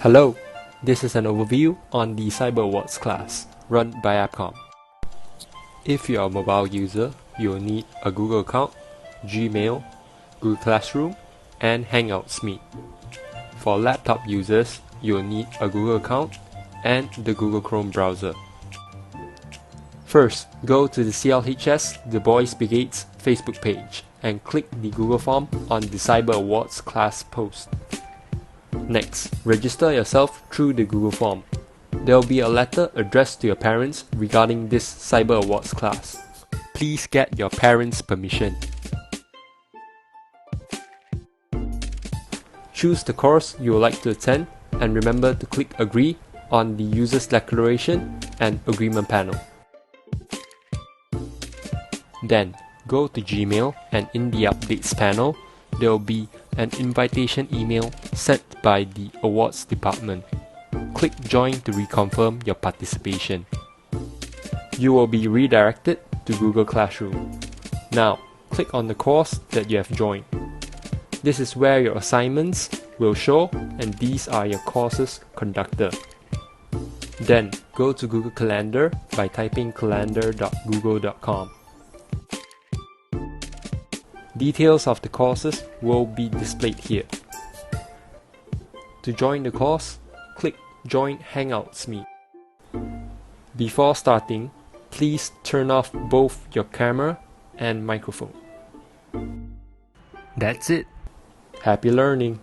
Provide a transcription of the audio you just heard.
Hello, this is an overview on the CyberAwards class run by AppCom. If you are a mobile user, you will need a Google account, Gmail, Google Classroom, and Hangouts Meet. For laptop users, you will need a Google account and the Google Chrome browser. First, go to the CLHS The Boys Brigade's Facebook page and click the Google form on the CyberAwards class post. Next, register yourself through the Google form. There will be a letter addressed to your parents regarding this CyberAwards class. Please get your parents' permission. Choose the course you would like to attend and remember to click Agree on the User's Declaration and Agreement panel. Then, go to Gmail and in the Updates panel, there will be an invitation email sent by the Awards Department. Click Join to reconfirm your participation. You will be redirected to Google Classroom. Now, click on the course that you have joined. This is where your assignments will show, and these are your course's conductor. Then, go to Google Calendar by typing calendar.google.com. Details of the courses will be displayed here. To join the course, click Join Hangouts Meet. Before starting, please turn off both your camera and microphone. That's it. Happy learning!